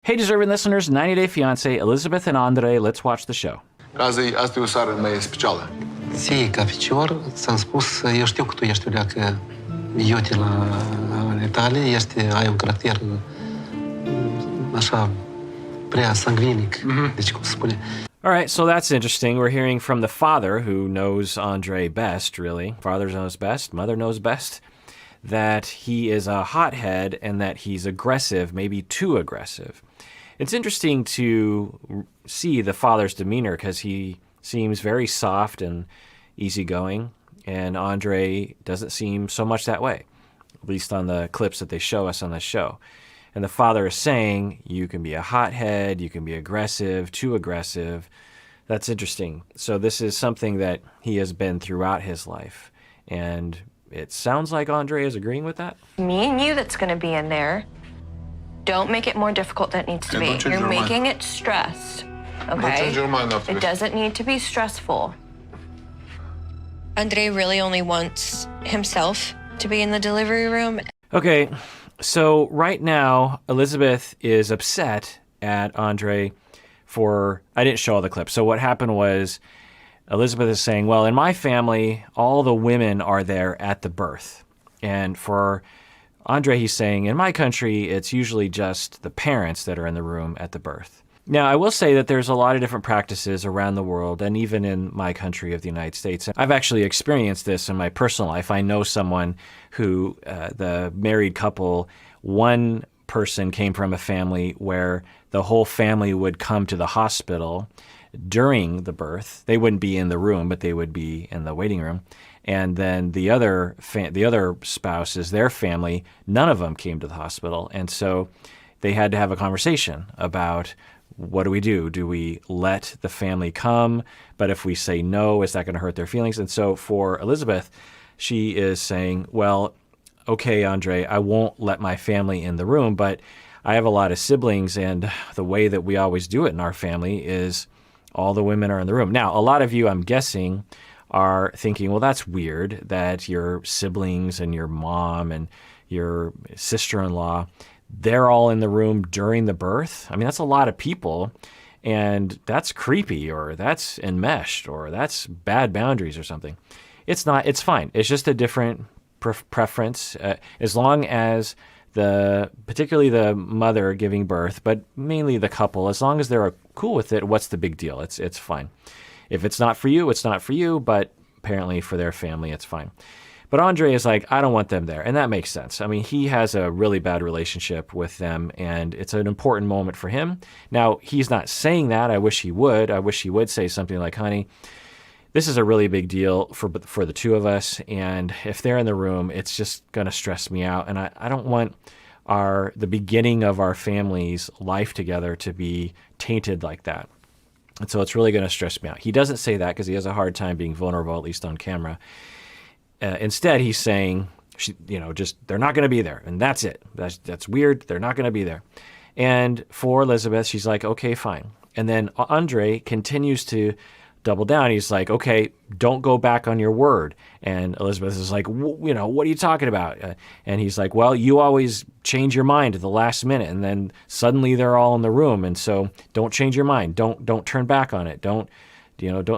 Hey, deserving listeners, 90 Day Fiancé, Elizabeth and Andrei, let's watch the show. Asta e o seară mai specială. Ție, ca ficior, ți-am spus, eu știu că tu ești o leacă iute la Italia, ai un caracter așa prea sanguinic, deci cum se spune. All right, so that's interesting. We're hearing from the father, who knows Andrei best, really. Father knows best, mother knows best, that he is a hothead and that he's aggressive, maybe too aggressive. It's interesting to see the father's demeanor because he seems very soft and easygoing, and Andrei doesn't seem so much that way, at least on the clips that they show us on the show. And the father is saying, you can be a hothead, you can be aggressive, too aggressive. That's interesting. So this is something that he has been throughout his life. And it sounds like Andrei is agreeing with that. Me and you that's going to be in there. Don't make it more difficult than it needs to be. You're making it stressed, okay? It doesn't need to be stressful. Andrei really only wants himself to be in the delivery room. Okay. So right now, Elizabeth is upset at Andrei for, I didn't show all the clips. So what happened was Elizabeth is saying, well, in my family, all the women are there at the birth. And for Andrei, he's saying, in my country, it's usually just the parents that are in the room at the birth. Now, I will say that there's a lot of different practices around the world, and even in my country of the United States. I've actually experienced this in my personal life. I know someone who, the married couple, one person came from a family where the whole family would come to the hospital during the birth. They wouldn't be in the room, but they would be in the waiting room. And then the other spouses, their family, none of them came to the hospital. And so they had to have a conversation about, what do we do? Do we let the family come? But if we say no, is that going to hurt their feelings? And so for Elizabeth, she is saying, well, okay, Andrei, I won't let my family in the room, but I have a lot of siblings, and the way that we always do it in our family is all the women are in the room. Now, a lot of you, I'm guessing, are thinking, well, that's weird that your siblings and your mom and your sister-in-law, they're all in the room during the birth. I mean, that's a lot of people, and that's creepy, or that's enmeshed, or that's bad boundaries or something. It's not. It's fine. It's just a different preference, as long as particularly the mother giving birth, but mainly the couple, as long as they're cool with it, what's the big deal? It's fine. If it's not for you, it's not for you, but apparently for their family, it's fine. But Andrei is like, I don't want them there. And that makes sense. I mean, he has a really bad relationship with them, and it's an important moment for him. Now, he's not saying that. I wish he would. I wish he would say something like, honey, this is a really big deal for the two of us, and if they're in the room, it's just going to stress me out. And I don't want the beginning of our family's life together to be tainted like that. And so it's really going to stress me out. He doesn't say that because he has a hard time being vulnerable, at least on camera. Instead, he's saying, just they're not going to be there, and that's it. That's weird. They're not going to be there. And for Elizabeth, she's like, okay, fine. And then Andrei continues to double down. He's like, okay, don't go back on your word. And Elizabeth is like, what are you talking about? And he's like, well, you always change your mind at the last minute, and then suddenly they're all in the room. And so don't change your mind. Don't turn back on it. Don't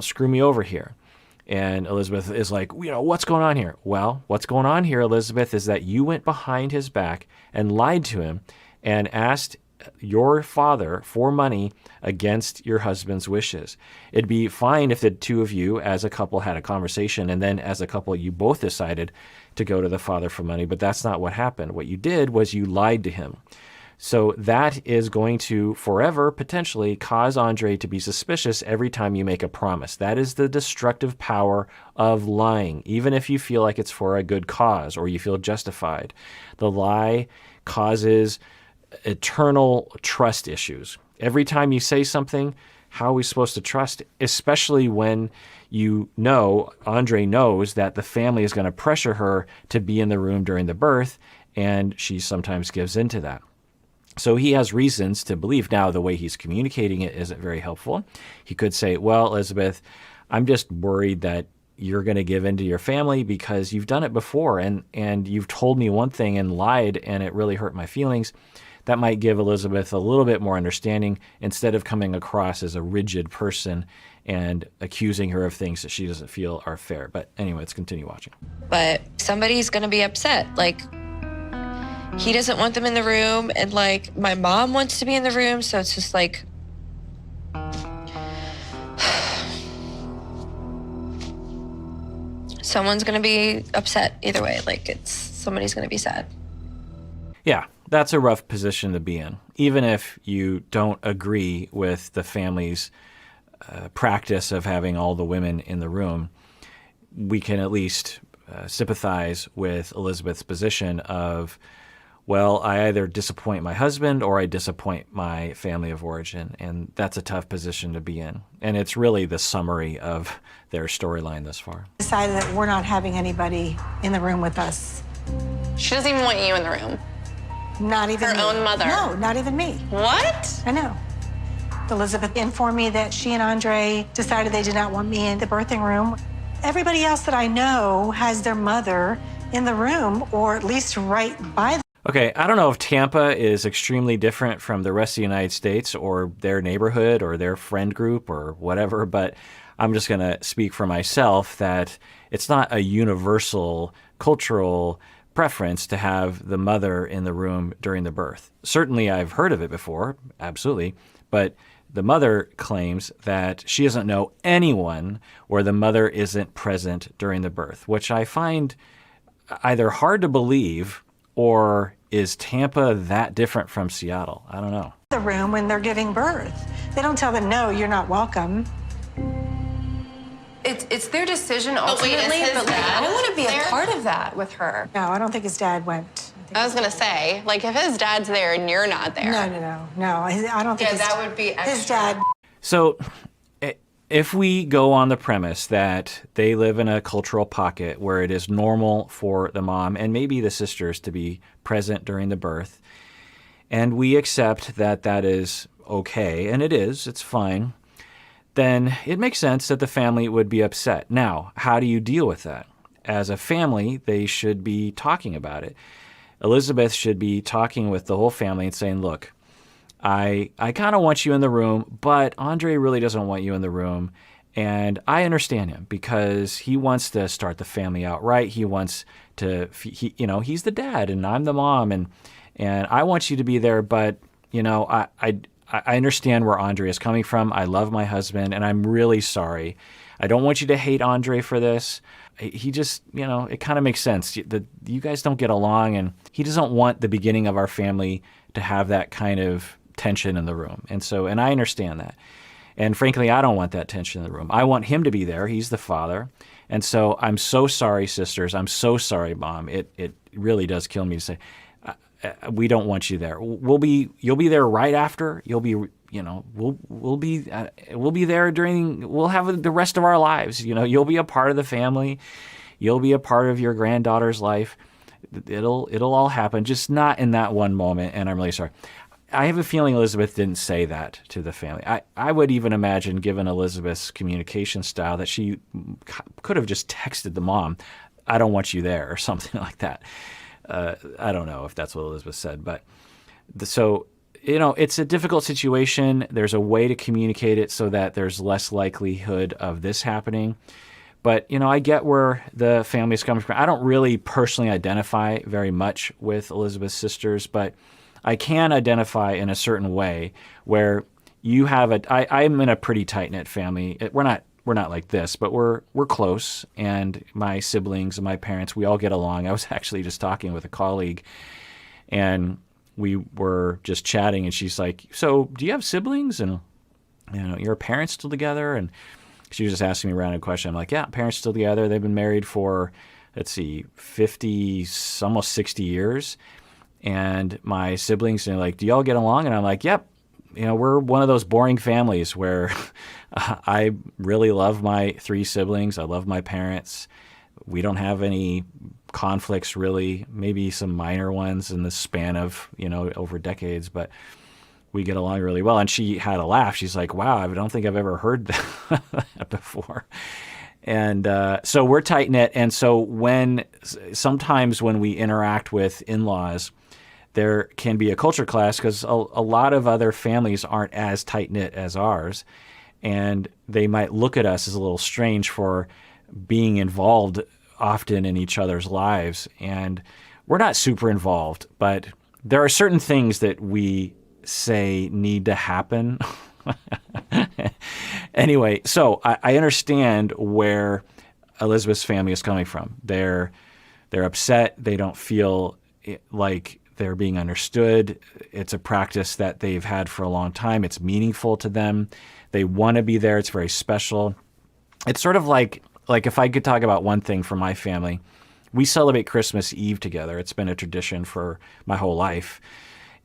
screw me over here. And Elizabeth is like, what's going on here? Well, what's going on here, Elizabeth, is that you went behind his back and lied to him and asked your father for money against your husband's wishes. It'd be fine if the two of you as a couple had a conversation, and then as a couple you both decided to go to the father for money, but that's not what happened. What you did was you lied to him. So that is going to forever potentially cause Andrei to be suspicious every time you make a promise. That is the destructive power of lying, even if you feel like it's for a good cause or you feel justified. The lie causes eternal trust issues. Every time you say something, how are we supposed to trust, especially when Andrei knows that the family is going to pressure her to be in the room during the birth, and she sometimes gives into that. So he has reasons to believe. Now, the way he's communicating it isn't very helpful. He could say, well, Elizabeth, I'm just worried that you're going to give in to your family because you've done it before, and you've told me one thing and lied, and it really hurt my feelings. that might give Elizabeth a little bit more understanding instead of coming across as a rigid person and accusing her of things that she doesn't feel are fair. But anyway, let's continue watching. But somebody's going to be upset. Like, he doesn't want them in the room, and like my mom wants to be in the room, so it's just like someone's going to be upset either way. Like, somebody's going to be sad. Yeah, that's a rough position to be in. Even if you don't agree with the family's practice of having all the women in the room, we can at least sympathize with Elizabeth's position of, well, I either disappoint my husband or I disappoint my family of origin. And that's a tough position to be in. And it's really the summary of their storyline thus far. Decided that we're not having anybody in the room with us. She doesn't even want you in the room. Not even her me. own mother. No, not even me. What? I know. Elizabeth informed me that she and Andrei decided they did not want me in the birthing room. Everybody else that I know has their mother in the room, or at least right by them. Okay, I don't know if Tampa is extremely different from the rest of the United States or their neighborhood or their friend group or whatever, but I'm just going to speak for myself that it's not a universal cultural preference to have the mother in the room during the birth. Certainly I've heard of it before, absolutely, but the mother claims that she doesn't know anyone where the mother isn't present during the birth, which I find either hard to believe or is Tampa that different from Seattle? I don't know. The room when they're giving birth. They don't tell them, no, you're not welcome. It's their decision ultimately, but like, I want to be a part of that with her. No, I don't think his dad went. I was gonna say, like, if his dad's there and you're not there. No. I don't think that would be extra. His dad. So if we go on the premise that they live in a cultural pocket where it is normal for the mom and maybe the sisters to be present during the birth, and we accept that that is okay, and it's fine, then it makes sense that the family would be upset. Now, how do you deal with that? As a family, they should be talking about it. Elizabeth should be talking with the whole family and saying, look, I kind of want you in the room, but Andrei really doesn't want you in the room. And I understand him because he wants to start the family out right. He wants to, he's the dad and I'm the mom and I want you to be there. But, I understand where Andrei is coming from. I love my husband and I'm really sorry. I don't want you to hate Andrei for this. He just, it kind of makes sense that you guys don't get along and he doesn't want the beginning of our family to have that kind of tension in the room. And I understand that. And frankly, I don't want that tension in the room. I want him to be there. He's the father. And so I'm so sorry, sisters. I'm so sorry, Mom. It really does kill me to say, we don't want you there. You'll be there right after. You'll be, we'll be there we'll have the rest of our lives. You'll be a part of the family. You'll be a part of your granddaughter's life. It'll all happen, just not in that one moment. And I'm really sorry. I have a feeling Elizabeth didn't say that to the family. I would even imagine, given Elizabeth's communication style, that she could have just texted the mom, I don't want you there, or something like that. I don't know if that's what Elizabeth said, but so, it's a difficult situation. There's a way to communicate it so that there's less likelihood of this happening. But, I get where the family's coming from. I don't really personally identify very much with Elizabeth's sisters, but I can identify in a certain way where you have I'm in a pretty tight-knit family. We're not like this, but we're close, and my siblings and my parents, we all get along. I was actually just talking with a colleague, and we were just chatting, and she's like, so do you have siblings? And, your parents still together? And she was just asking me a random question. I'm like, yeah, parents still together. They've been married for, 50, almost 60 years. And my siblings are like, do y'all get along? And I'm like, yep. We're one of those boring families where I really love my 3 siblings. I love my parents. We don't have any conflicts really, maybe some minor ones in the span of, over decades, but we get along really well. And she had a laugh. She's like, wow, I don't think I've ever heard that before. And so we're tight-knit. And so sometimes when we interact with in-laws, there can be a culture clash because a lot of other families aren't as tight-knit as ours, and they might look at us as a little strange for being involved often in each other's lives. And we're not super involved, but there are certain things that we say need to happen. Anyway, so I understand where Elizabeth's family is coming from. They're upset. They don't feel like they're being understood. It's a practice that they've had for a long time. It's meaningful to them. They want to be there. It's very special. It's sort of like if I could talk about one thing from my family, we celebrate Christmas Eve together. It's been a tradition for my whole life.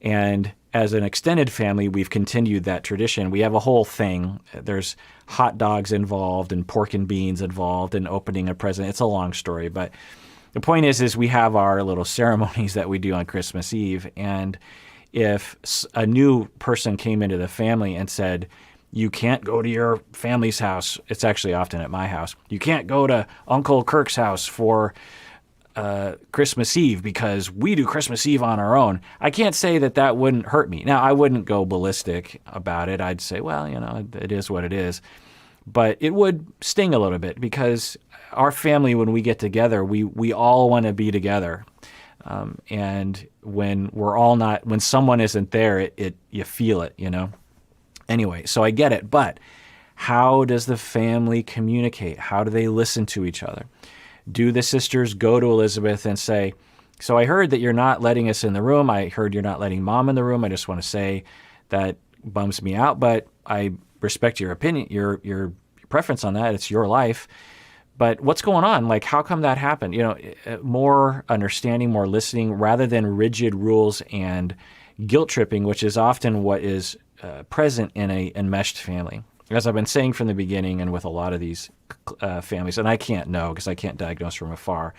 And as an extended family, we've continued that tradition. We have a whole thing. There's hot dogs involved and pork and beans involved and opening a present. It's a long story, but the point is we have our little ceremonies that we do on Christmas Eve. And if a new person came into the family and said, you can't go to your family's house, it's actually often at my house, you can't go to Uncle Kirk's house for Christmas Eve because we do Christmas Eve on our own. I can't say that wouldn't hurt me. Now, I wouldn't go ballistic about it. I'd say, well, it is what it is. But it would sting a little bit because our family, when we get together, we all want to be together. And when we're all not, when someone isn't there, you feel it, Anyway, so I get it. But how does the family communicate? How do they listen to each other? Do the sisters go to Elizabeth and say, so I heard that you're not letting us in the room. I heard you're not letting Mom in the room. I just want to say that bums me out, but I respect your opinion, your preference on that. It's your life. But what's going on? Like, how come that happened? More understanding, more listening, rather than rigid rules and guilt tripping, which is often what is present in a enmeshed family. As I've been saying from the beginning and with a lot of these families, and I can't know because I can't diagnose from afar,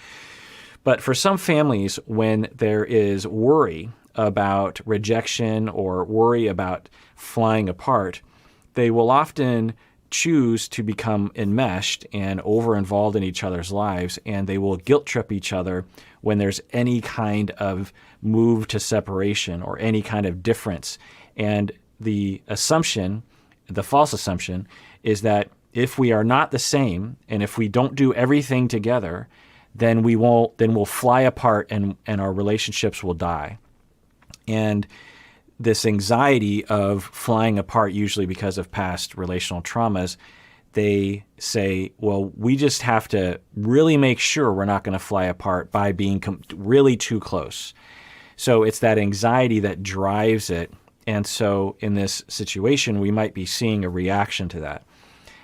but for some families, when there is worry about rejection or worry about flying apart, they will often choose to become enmeshed and over-involved in each other's lives, and they will guilt trip each other when there's any kind of move to separation or any kind of difference. And the assumption, the false assumption, is that if we are not the same and if we don't do everything together, then we'll fly apart and our relationships will die. And this anxiety of flying apart, usually because of past relational traumas, they say, well, we just have to really make sure we're not going to fly apart by being really too close. So it's that anxiety that drives it. And so in this situation, we might be seeing a reaction to that.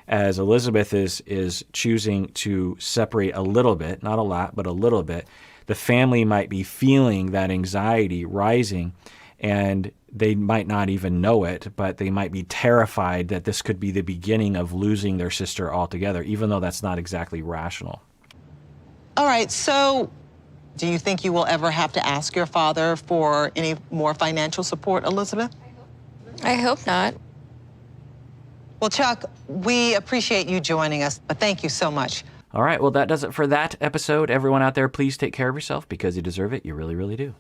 As Elizabeth is choosing to separate a little bit, not a lot, but a little bit, the family might be feeling that anxiety rising, and they might not even know it, but they might be terrified that this could be the beginning of losing their sister altogether, even though that's not exactly rational. All right, so do you think you will ever have to ask your father for any more financial support, Elizabeth? I hope not. Well, Chuck, we appreciate you joining us, but thank you so much. All right, well, that does it for that episode. Everyone out there, please take care of yourself because you deserve it. You really, really do.